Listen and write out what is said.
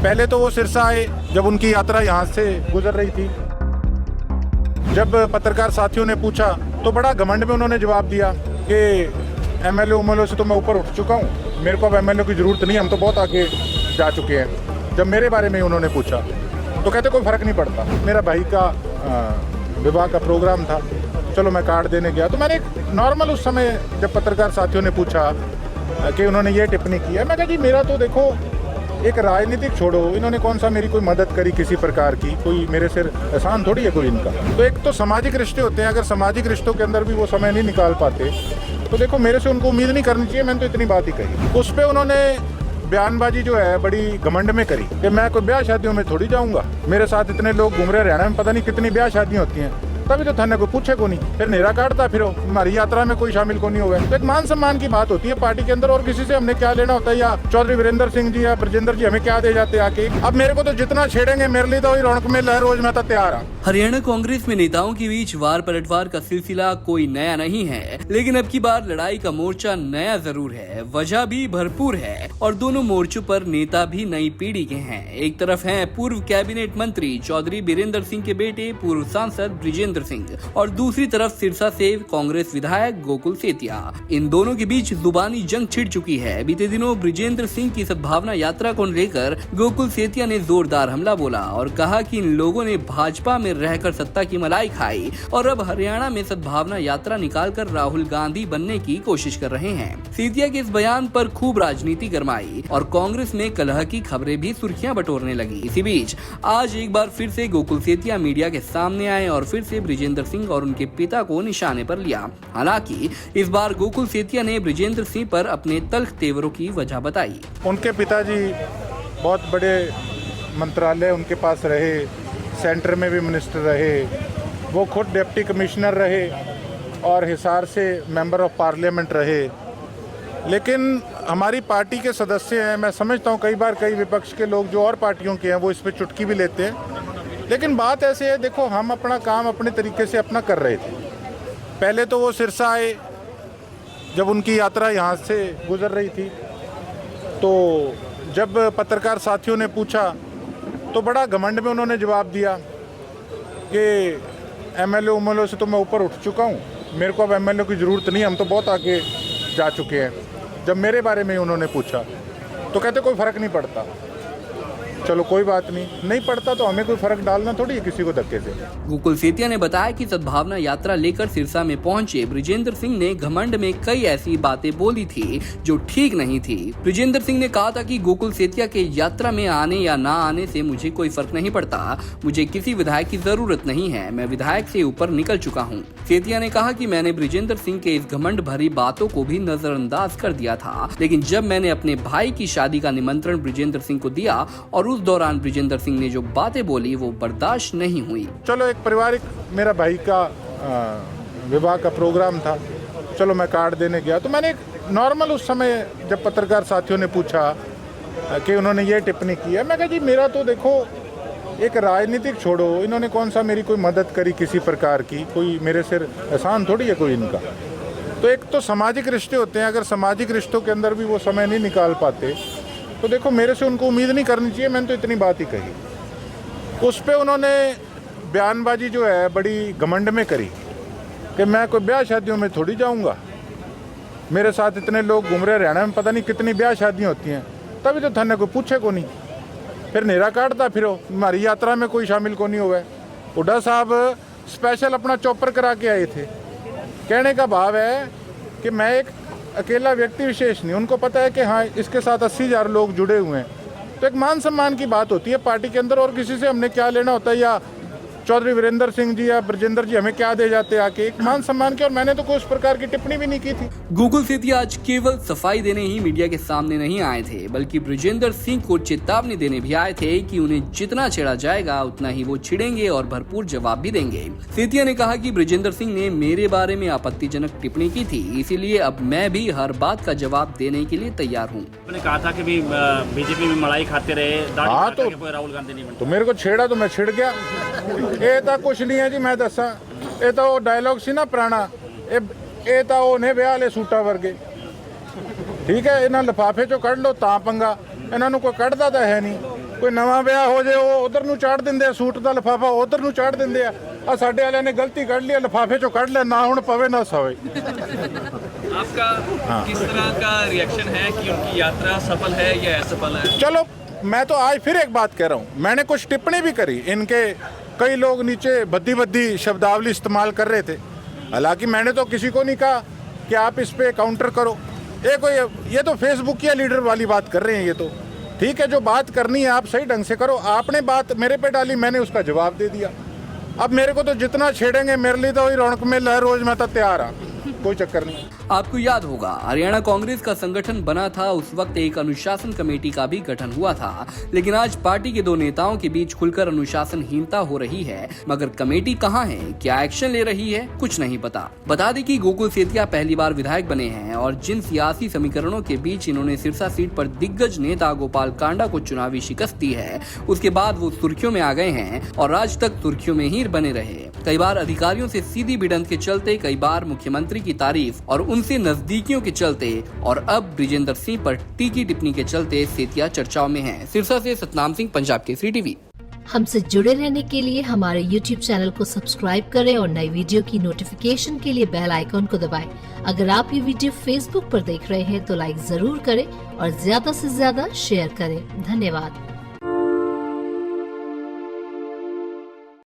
पहले तो वो सिरसा आए जब उनकी यात्रा यहाँ से गुजर रही थी। जब पत्रकार साथियों ने पूछा तो बड़ा घमंड में उन्होंने जवाब दिया कि एमएलए उमएलए से तो मैं ऊपर उठ चुका हूँ, मेरे को अब एमएलए की ज़रूरत नहीं, हम तो बहुत आगे जा चुके हैं। जब मेरे बारे में उन्होंने पूछा तो कहते कोई फ़र्क नहीं पड़ता। मेरा भाई का विवाह का प्रोग्राम था, चलो मैं कार्ड देने गया। तो मैंने एक नॉर्मल उस समय जब पत्रकार साथियों ने पूछा कि उन्होंने ये टिप्पणी की है, मैं कहा जी मेरा तो देखो एक राजनीतिक छोड़ो, इन्होंने कौन सा मेरी कोई मदद करी किसी प्रकार की, कोई मेरे सिर एहसान थोड़ी है कोई इनका। तो एक तो सामाजिक रिश्ते होते हैं, अगर सामाजिक रिश्तों के अंदर भी वो समय नहीं निकाल पाते तो देखो मेरे से उनको उम्मीद नहीं करनी चाहिए। मैंने तो इतनी बात ही कही। उस पर उन्होंने बयानबाजी जो है बड़ी घमंड में करी कि मैं कोई ब्याह शादियों में थोड़ी जाऊंगा, मेरे साथ इतने लोग घूम रहे, हरियाणा में पता नहीं कितनी ब्याह शादियाँ होती हैं, तभी तो थाने को पूछे को नहीं, फिर नेरा काटता फिर हमारी यात्रा में कोई शामिल को नहीं हुआ। तो एक मान सम्मान की बात होती है पार्टी के अंदर, और किसी से हमने क्या लेना होता है, या चौधरी वीरेंद्र सिंह जी या ब्रजेंद्र जी हमें क्या दे जाते आके। अब मेरे को तो जितना छेड़ेंगे मेरे लिए तो वही रौनक में है, रोज मैं तो तैयार हूँ। हरियाणा कांग्रेस में नेताओं के बीच वार पलटवार का सिलसिला कोई नया नहीं है, लेकिन अब की बार लड़ाई का मोर्चा नया जरूर है, वजह भी भरपूर है और दोनों मोर्चों पर नेता भी नई पीढ़ी के हैं। एक तरफ हैं पूर्व कैबिनेट मंत्री चौधरी वीरेंद्र सिंह के बेटे पूर्व सांसद ब्रजेंद्र सिंह और दूसरी तरफ सिरसा से कांग्रेस विधायक गोकुल सेतिया। इन दोनों के बीच जुबानी जंग छिड़ चुकी है। बीते दिनों ब्रजेंद्र सिंह की सद्भावना यात्रा को लेकर गोकुल सेतिया ने जोरदार हमला बोला और कहा कि इन लोगों ने भाजपा में रहकर सत्ता की मलाई खाई और अब हरियाणा में सद्भावना यात्रा निकालकर राहुल गांधी बनने की कोशिश कर रहे हैं। सेतिया के इस बयान पर खूब राजनीति गरमाई और कांग्रेस में कलह की खबरें भी सुर्खियां बटोरने लगी। इसी बीच आज एक बार फिर से गोकुल सेतिया मीडिया के सामने आए और फिर से ब्रजेंद्र सिंह और उनके पिता को निशाने पर लिया। हालांकि इस बार गोकुल सेतिया ने ब्रजेंद्र सिंह पर अपने तल्ख तेवरों की वजह बताई। उनके पिताजी बहुत बड़े मंत्रालय उनके पास रहे, सेंटर में भी मिनिस्टर रहे, वो खुद डिप्टी कमिश्नर रहे और हिसार से मेंबर ऑफ पार्लियामेंट रहे। लेकिन हमारी पार्टी के सदस्य हैं, मैं समझता हूँ कई बार कई विपक्ष के लोग जो और पार्टियों के हैं वो इस पर चुटकी भी लेते हैं, लेकिन बात ऐसे है, देखो हम अपना काम अपने तरीके से अपना कर रहे थे। पहले तो वो सिरसा आए जब उनकी यात्रा यहाँ से गुजर रही थी, तो जब पत्रकार साथियों ने पूछा तो बड़ा घमंड में उन्होंने जवाब दिया कि एमएलए उमएलए से तो मैं ऊपर उठ चुका हूँ, मेरे को अब एमएलए की ज़रूरत नहीं, हम तो बहुत आगे जा चुके हैं। जब मेरे बारे में उन्होंने पूछा तो कहते कोई फ़र्क नहीं पड़ता। चलो कोई बात नहीं पड़ता तो हमें कोई फर्क डालना थोड़ी है किसी को धक्के से। गोकुल सेतिया ने बताया कि सद्भावना यात्रा लेकर सिरसा में पहुंचे ब्रजेंद्र सिंह ने घमंड में कई ऐसी बातें बोली थी जो ठीक नहीं थी। ब्रजेंद्र सिंह ने कहा था कि गोकुल सेतिया के यात्रा में आने या ना आने से मुझे कोई फर्क नहीं पड़ता, मुझे किसी विधायक की जरूरत नहीं है, मैं विधायक से ऊपर निकल चुका हूँ। सेतिया ने कहा कि मैंने ब्रजेंद्र सिंह के इस घमंड भरी बातों को भी नजरअंदाज कर दिया था, लेकिन जब मैंने अपने भाई की शादी का निमंत्रण ब्रजेंद्र सिंह को दिया और उस दौरान ब्रजेंद्र सिंह ने जो बातें बोली वो बर्दाश्त नहीं हुई। चलो एक पारिवारिक मेरा भाई का विवाह का प्रोग्राम था, चलो मैं कार्ड देने गया। तो मैंने एक नॉर्मल उस समय जब पत्रकार साथियों ने पूछा कि उन्होंने ये टिप्पणी की है, मैं कहा जी मेरा तो देखो एक राजनीतिक छोड़ो, इन्होंने कौन सा मेरी कोई मदद करी किसी प्रकार की, कोई मेरे सिर एहसान थोड़ी है कोई इनका। तो एक तो सामाजिक रिश्ते होते हैं, अगर सामाजिक रिश्तों के अंदर भी वो समय नहीं निकाल पाते तो देखो मेरे से उनको उम्मीद नहीं करनी चाहिए। मैंने तो इतनी बात ही कही। उस पर उन्होंने बयानबाजी जो है बड़ी घमंड में करी कि मैं कोई ब्याह शादियों में थोड़ी जाऊंगा, मेरे साथ इतने लोग घूम रहे, हरियाणा में पता नहीं कितनी ब्याह शादियाँ होती हैं, तभी तो थाने को पूछे को नहीं, फिर नेरा काटता फिर हमारी यात्रा में कोई शामिल को नहीं हुआ है। हुड्डा साहब स्पेशल अपना चॉपर करा के आए थे। कहने का भाव है कि मैं एक अकेला व्यक्ति विशेष नहीं, उनको पता है कि हाँ इसके साथ 80,000 लोग जुड़े हुए हैं। तो एक मान सम्मान की बात होती है पार्टी के अंदर, और किसी से हमने क्या लेना होता है, या चौधरी वीरेंद्र सिंह जी या ब्रजेंद्र जी हमें क्या दे जाते आके, एक मान सम्मान के। और मैंने तो कोई उस प्रकार की टिप्पणी भी नहीं की थी। गोकुल सेतिया आज केवल सफाई देने ही मीडिया के सामने नहीं आए थे, बल्कि ब्रजेंद्र सिंह को चेतावनी देने भी आए थे कि उन्हें जितना छेड़ा जाएगा उतना ही वो छिड़ेंगे और भरपूर जवाब भी देंगे। सेतिया ने कहा कि ब्रजेंद्र सिंह ने मेरे बारे में आपत्तिजनक टिप्पणी की थी, इसीलिए अब मैं भी हर बात का जवाब देने के लिए तैयार हूँ। उन्होंने कहा था कि बीजेपी में मलाई खाते रहे, हाँ तो राहुल गांधी नहीं बनते। तो मेरे को छेड़ा तो मैं छिड़ गया। ये तो कुछ नहीं है जी, मैं दसा ये तो डायलॉग सी ना पुराना, ये तो उन्हें ब्याह वाले सूटा वर्गे, ठीक है, इन्होंने लिफाफे चो कढ़ लो ता पंगा, इन्होंने कोई कढ़दा तो है नहीं। ਕੋਈ ਨਵਾਂ ਵਿਆਹ ਹੋ ਜੇ ਉਹ ਉਧਰ ਨੂੰ ਚਾੜ ਦਿੰਦੇ ਆ, ਸੂਟ ਦਾ ਲਿਫਾਫਾ ਉਧਰ ਨੂੰ ਚਾੜ ਦਿੰਦੇ ਆ ਸਾਡੇ ਵਾਲਿਆਂ ਨੇ ਗਲਤੀ ਕੱਢ ਲਈ, ਲਿਫਾਫੇ ਚੋਂ ਕੱਢ ਲਿਆ, ਨਾ ਹੁਣ ਪਵੇ ਨਾ ਸਵੇ। आपका किस तरह का रिएक्शन है कि उनकी यात्रा सफल है या असफल है? चलो मैं तो आज फिर एक बात कह रहा हूँ, मैंने कुछ टिप्पणी भी करी, इनके कई लोग नीचे भद्दी भद्दी शब्दावली इस्तेमाल कर रहे थे, हालांकि मैंने तो किसी को नहीं कहा कि आप इस पे काउंटर करो। ये तो फेसबुक या लीडर वाली बात कर रहे हैं। ये तो ठीक है, जो बात करनी है आप सही ढंग से करो। आपने बात मेरे पे डाली, मैंने उसका जवाब दे दिया। अब मेरे को तो जितना छेड़ेंगे मेरे लिए तो वही रौनक मेल है, रोज मैं तो तैयार हाँ, कोई चक्कर नहीं। आपको याद होगा हरियाणा कांग्रेस का संगठन बना था, उस वक्त एक अनुशासन कमेटी का भी गठन हुआ था, लेकिन आज पार्टी के दो नेताओं के बीच खुलकर अनुशासनहीनता हो रही है, मगर कमेटी कहां है, क्या एक्शन ले रही है, कुछ नहीं पता। बता दें कि गोकुल सेतिया पहली बार विधायक बने हैं और जिन सियासी समीकरणों के बीच इन्होंने सिरसा सीट पर दिग्गज नेता गोपाल कांडा को चुनावी शिकस्त दी है, उसके बाद वो सुर्खियों में आ गए हैं और आज तक सुर्खियों में ही बने रहे। कई बार अधिकारियों से सीधी भिड़ंत के चलते, कई बार मुख्यमंत्री की तारीफ और उनसे नजदीकियों के चलते और अब ब्रिजेंद्र सिंह पर तीखी टिप्पणी के चलते सेतिया चर्चाओं में हैं। सिरसा से सतनाम सिंह, पंजाब केसरी टीवी। हमसे जुड़े रहने के लिए हमारे YouTube चैनल को सब्सक्राइब करें और नई वीडियो की नोटिफिकेशन के लिए बेल आइकॉन को दबाएं। अगर आप ये वीडियो Facebook पर देख रहे हैं तो लाइक जरूर करें और ज्यादा से ज्यादा शेयर करें। धन्यवाद।